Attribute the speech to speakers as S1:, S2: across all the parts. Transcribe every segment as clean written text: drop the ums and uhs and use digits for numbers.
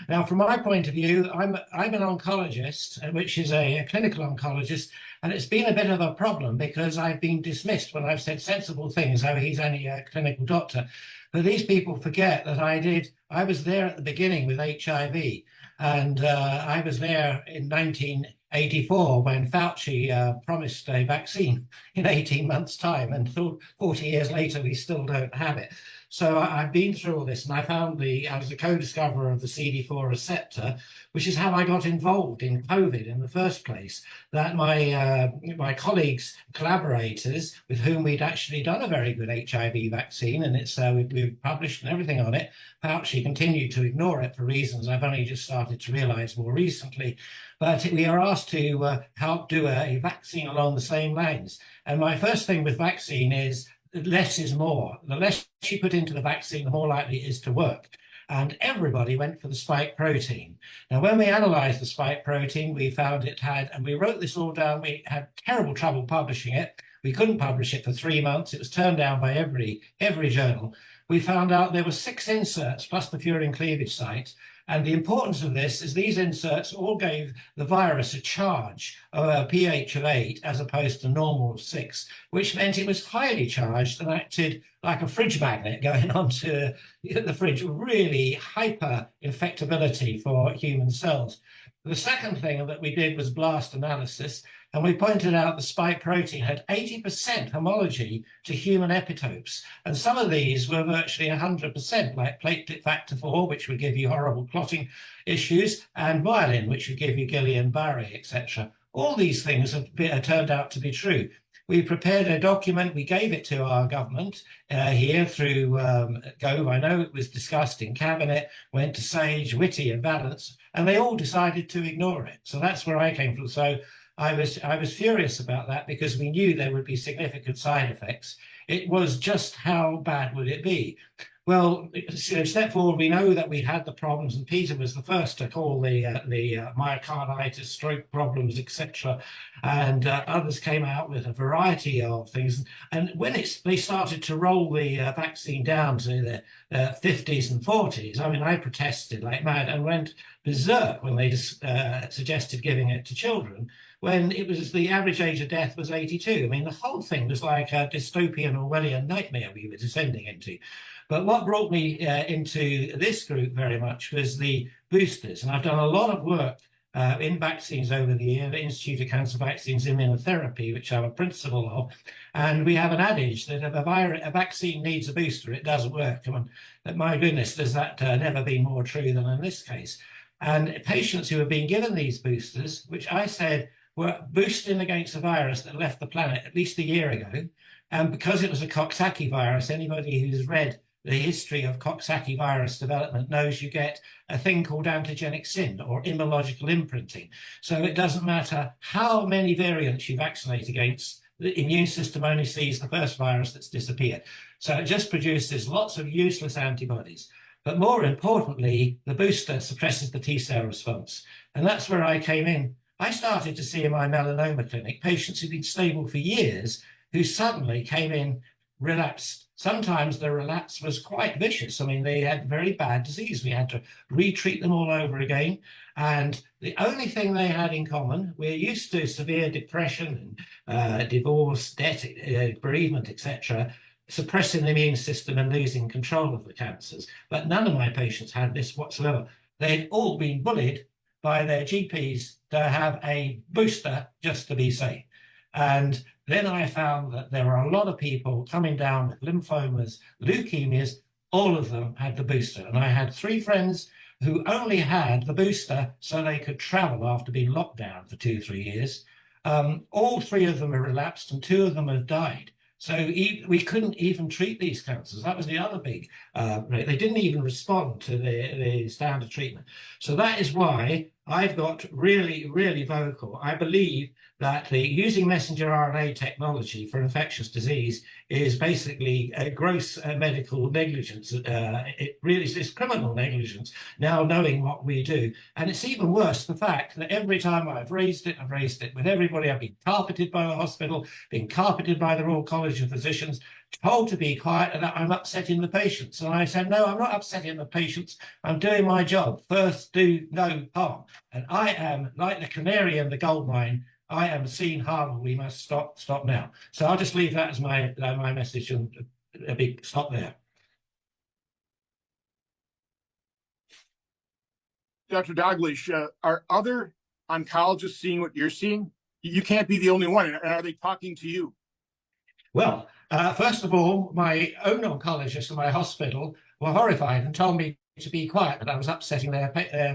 S1: Now, from my point of view, I'm an oncologist, which is a clinical oncologist, and it's been a bit of a problem because I've been dismissed when I've said sensible things. Oh, he's only a clinical doctor. But these people forget that I was there at the beginning with HIV, and I was there in 1984 when Fauci promised a vaccine in 18 months' time, and 40 years later, we still don't have it. So I've been through all this, and I was a co-discoverer of the CD4 receptor, which is how I got involved in COVID in the first place. That my colleagues, collaborators, with whom we'd actually done a very good HIV vaccine, and we've published and everything on it, Fauci continued to ignore it for reasons I've only just started to realise more recently. But we are asked to help do a vaccine along the same lines. And my first thing with vaccine is less is more. The less you put into the vaccine, the more likely it is to work. And everybody went for the spike protein. Now, when we analyzed the spike protein, we found it had, and we wrote this all down, we had terrible trouble publishing it. We couldn't publish it for 3 months. It was turned down by every journal. We found out there were 6 inserts plus the furin cleavage site. And the importance of this is these inserts all gave the virus a charge of a pH of 8 as opposed to normal 6, which meant it was highly charged and acted like a fridge magnet going onto the fridge, really hyper infectability for human cells. The second thing that we did was blast analysis, and we pointed out the spike protein had 80% homology to human epitopes. And some of these were virtually 100%, like platelet factor 4, which would give you horrible clotting issues, and myelin, which would give you Guillain-Barré, etc. All these things have turned out to be true. We prepared a document, we gave it to our government here through Gove. I know it was discussed in Cabinet, went to Sage, Whitty and Vallance, and they all decided to ignore it. So that's where I came from. So I was furious about that because we knew there would be significant side effects. It was just how bad would it be? Well, step forward, we know that we had the problems, and Peter was the first to call the myocarditis, stroke problems, etc. And others came out with a variety of things. And when they started to roll the vaccine down to the 50s and 40s, I mean, I protested like mad and went berserk when they suggested giving it to children, when it was the average age of death was 82. I mean, the whole thing was like a dystopian Orwellian nightmare we were descending into. But what brought me into this group very much was the boosters. And I've done a lot of work in vaccines over the year, the Institute of Cancer Vaccines Immunotherapy, which I'm a principal of. And we have an adage that if a vaccine needs a booster, it doesn't work. I mean, my goodness, does that never been more true than in this case? And patients who have been given these boosters, which I said were boosting against a virus that left the planet at least a year ago, and because it was a Coxsackie virus, anybody who's read the history of Coxsackie virus development knows you get a thing called antigenic sin or immunological imprinting. So it doesn't matter how many variants you vaccinate against, the immune system only sees the first virus that's disappeared. So it just produces lots of useless antibodies. But more importantly, the booster suppresses the T cell response. And that's where I came in. I started to see in my melanoma clinic patients who'd been stable for years who suddenly came in relapsed. Sometimes the relapse was quite vicious. I mean, they had very bad disease. We had to retreat them all over again. And the only thing they had in common, we're used to severe depression and divorce, debt, bereavement, etc., suppressing the immune system and losing control of the cancers. But none of my patients had this whatsoever. They'd all been bullied by their GPs to have a booster just to be safe. And then I found that there were a lot of people coming down with lymphomas, leukemias, all of them had the booster. And I had 3 friends who only had the booster so they could travel after being locked down for 2-3 years. All 3 of them have relapsed and 2 of them have died. So we couldn't even treat these cancers. That was the other big, they didn't even respond to the standard treatment. So that is why I've got really, really vocal. I believe that using messenger RNA technology for infectious disease is basically a gross medical negligence. It really is criminal negligence, now knowing what we do. And it's even worse, the fact that every time I've raised it with everybody. I've been carpeted by the hospital, been carpeted by the Royal College of Physicians, told to be quiet and that I'm upsetting the patients. And I said, no, I'm not upsetting the patients. I'm doing my job. First, do no harm. And I am, like the canary in the gold mine, I am seeing harm. We must stop now. So I'll just leave that as my message, and a big stop there.
S2: Dr. Dalgleish, are other oncologists seeing what you're seeing? You can't be the only one. And are they talking to you?
S1: Well, first of all, my own oncologists in my hospital were horrified and told me to be quiet, that I was upsetting their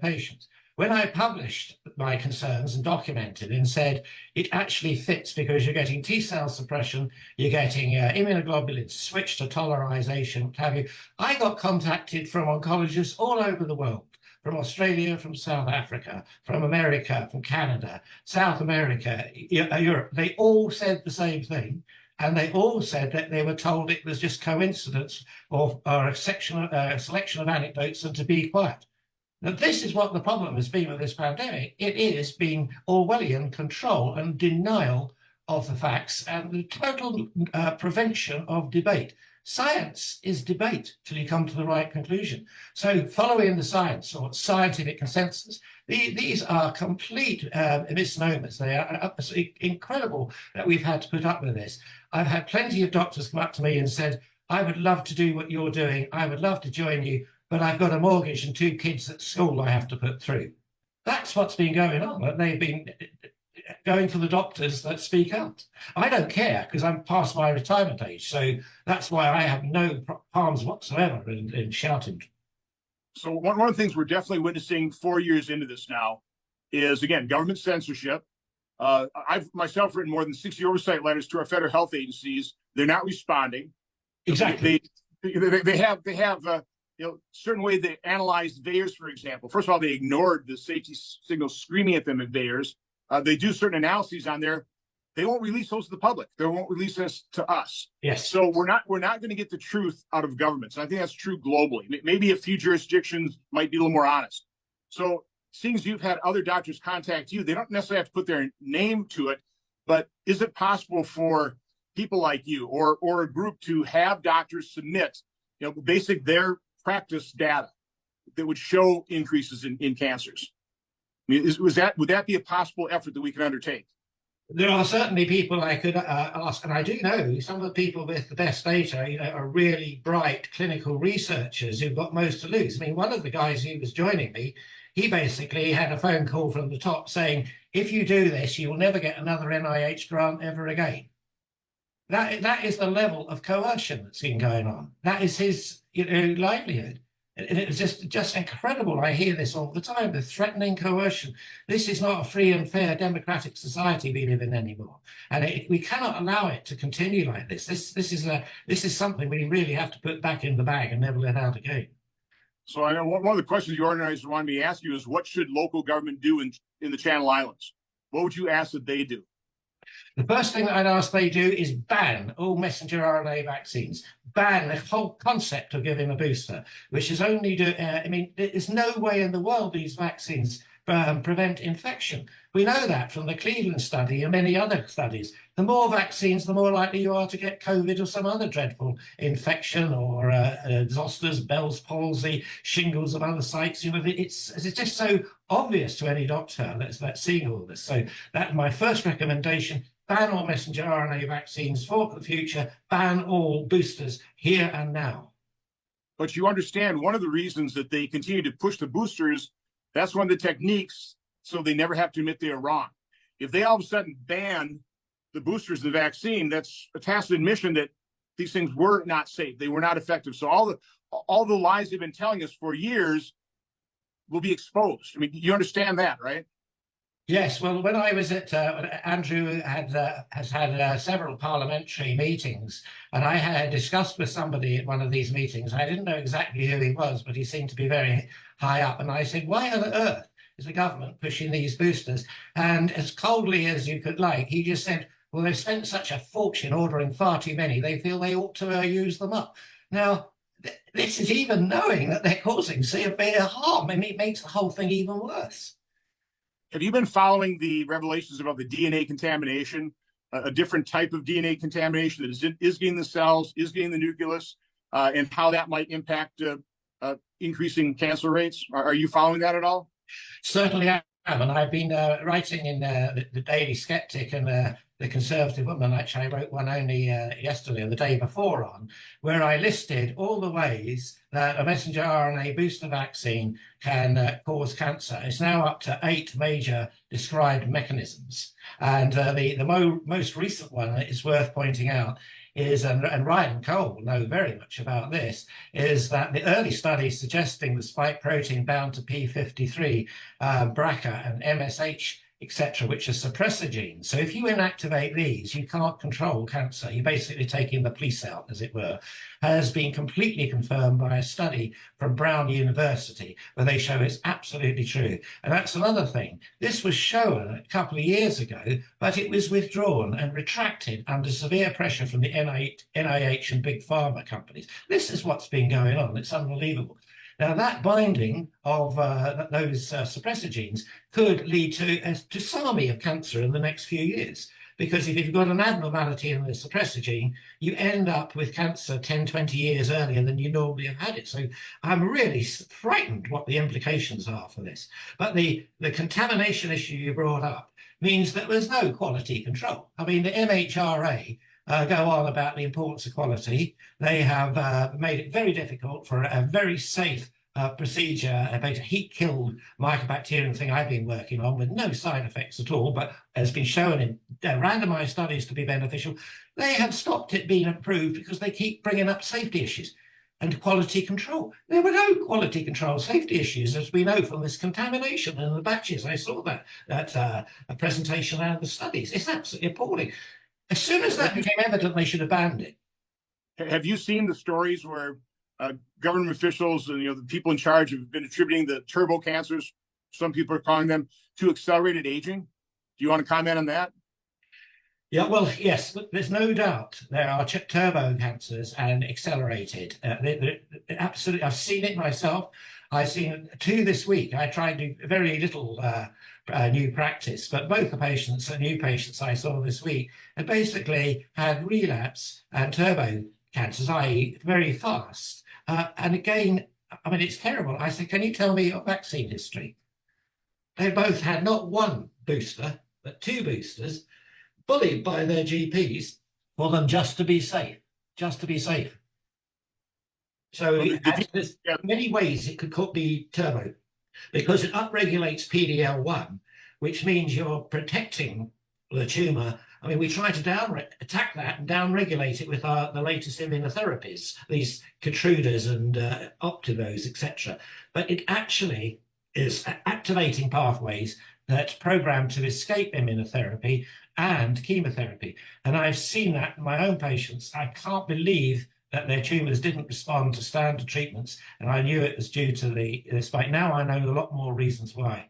S1: patients. When I published my concerns and documented and said it actually fits because you're getting T-cell suppression, you're getting immunoglobulins switched to tolerization, what have you, I got contacted from oncologists all over the world, from Australia, from South Africa, from America, from Canada, South America, Europe. They all said the same thing. And they all said that they were told it was just coincidence or a selection of anecdotes and to be quiet. Now, this is what the problem has been with this pandemic. It is being Orwellian control and denial of the facts and the total prevention of debate. Science is debate till you come to the right conclusion. So following the science or scientific consensus, these are complete misnomers. They are absolutely incredible that we've had to put up with this. I've had plenty of doctors come up to me and said, I would love to do what you're doing. I would love to join you, but I've got a mortgage and 2 kids at school I have to put through. That's what's been going on. They've been going for the doctors that speak out. I don't care because I'm past my retirement age. So that's why I have no qualms whatsoever in shouting.
S2: So one of the things we're definitely witnessing 4 years into this now is, again, government censorship. I've myself written more than 60 oversight letters to our federal health agencies. They're not responding.
S1: Exactly.
S2: They have certain way they analyzed VAERS, for example. First of all, they ignored the safety signals screaming at them at VAERS. They do certain analyses on there. They won't release those to the public. They won't release this to us.
S1: Yes.
S2: So we're not going to get the truth out of governments. And I think that's true globally. Maybe a few jurisdictions might be a little more honest. So seeing as you've had other doctors contact you, they don't necessarily have to put their name to it, but is it possible for people like you or a group to have doctors submit, basic their practice data that would show increases in cancers? I mean, would that be a possible effort that we can undertake?
S1: There are certainly people I could ask, and I do know some of the people with the best data, are really bright clinical researchers who've got most to lose. I mean, one of the guys who was joining me, he basically had a phone call from the top saying, if you do this, you will never get another NIH grant ever again. That is the level of coercion that's been going on. That is his livelihood. And it was just incredible. I hear this all the time, the threatening coercion. This is not a free and fair democratic society we live in anymore. And we cannot allow it to continue like this. This is something we really have to put back in the bag and never let out again.
S2: So I know one of the questions the organizers wanted me to ask you is, what should local government do in the Channel Islands? What would you ask that they do?
S1: The first thing I'd ask they do is ban all messenger RNA vaccines. Ban the whole concept of giving a booster, which is only there's no way in the world these vaccines prevent infection. We know that from the Cleveland study and many other studies. The more vaccines, the more likely you are to get COVID or some other dreadful infection, or zosters, Bell's palsy, shingles of other sites. It's just so obvious to any doctor that's seeing all this. So that's my first recommendation. Ban all messenger RNA vaccines for the future. Ban all boosters here and now.
S2: But you understand one of the reasons that they continue to push the boosters, that's one of the techniques, so they never have to admit they are wrong. If they all of a sudden ban the boosters, the vaccine, that's a tacit admission that these things were not safe. They were not effective. So all the lies they've been telling us for years will be exposed. I mean, you understand that, right?
S1: Yes, well, when I was at Andrew has had several parliamentary meetings, and I had discussed with somebody at one of these meetings. I didn't know exactly who he was, but he seemed to be very high up. And I said, why on earth is the government pushing these boosters? And as coldly as you could like, he just said, well, they've spent such a fortune ordering far too many. They feel they ought to use them up. Now, this is even knowing that they're causing severe harm. I mean, it makes the whole thing even worse.
S2: Have you been following the revelations about the DNA contamination a different type of DNA contamination that is getting the cells, is getting the nucleus, and how that might impact increasing cancer rates? Are you following that at all?
S1: Certainly am, and I've been writing in the Daily Skeptic and the Conservative Woman. Actually, I wrote one only yesterday or the day before on, where I listed all the ways that a messenger RNA booster vaccine can cause cancer. It's now up to 8 major described mechanisms, and the most recent one that is worth pointing out is, and Ryan Cole will know very much about this, is that the early studies suggesting the spike protein bound to P53, BRCA and MSH, etc., which are suppressor genes. So if you inactivate these, you can't control cancer. You're basically taking the police out, as it were, has been completely confirmed by a study from Brown University, where they show it's absolutely true. And that's another thing. This was shown a couple of years ago, but it was withdrawn and retracted under severe pressure from the NIH and big pharma companies. This is what's been going on. It's unbelievable. Now, that binding of those suppressor genes could lead to a tsunami of cancer in the next few years. Because if you've got an abnormality in the suppressor gene, you end up with cancer 10, 20 years earlier than you normally have had it. So I'm really frightened what the implications are for this. But the contamination issue you brought up means that there's no quality control. I mean, the MHRA go on about the importance of quality. They have made it very difficult for a very safe procedure about a heat-killed mycobacterium thing I've been working on with no side effects at all, but has been shown in randomized studies to be beneficial. They have stopped it being approved because they keep bringing up safety issues and quality control. There were no quality control safety issues, as we know from this contamination in the batches. I saw that a presentation out of the studies. It's absolutely appalling. As soon as that became evident, they should have banned it.
S2: Have you seen the stories where government officials and the people in charge have been attributing the turbo cancers, some people are calling them, to accelerated aging? Do you want to comment on that?
S1: Yeah, well, yes, there's no doubt there are turbo cancers and accelerated. Absolutely, I've seen it myself. I've seen 2 this week. I tried to do very little new practice, but both the patients and new patients I saw this week had basically had relapse and turbo cancers, i.e. very fast. And again, I mean, it's terrible. I said, can you tell me your vaccine history? They both had not 1 booster, but 2 boosters, bullied by their GPs for them just to be safe, So there's many ways it could be turbo, because it upregulates PD-L1, which means you're protecting the tumor. I mean, we try to attack that and downregulate it with the latest immunotherapies, these Keytrudas and Optivos, etc. But it actually is activating pathways that program to escape immunotherapy and chemotherapy. And I've seen that in my own patients. I can't believe that their tumors didn't respond to standard treatments, and I knew it was due to this. But now I know a lot more reasons why.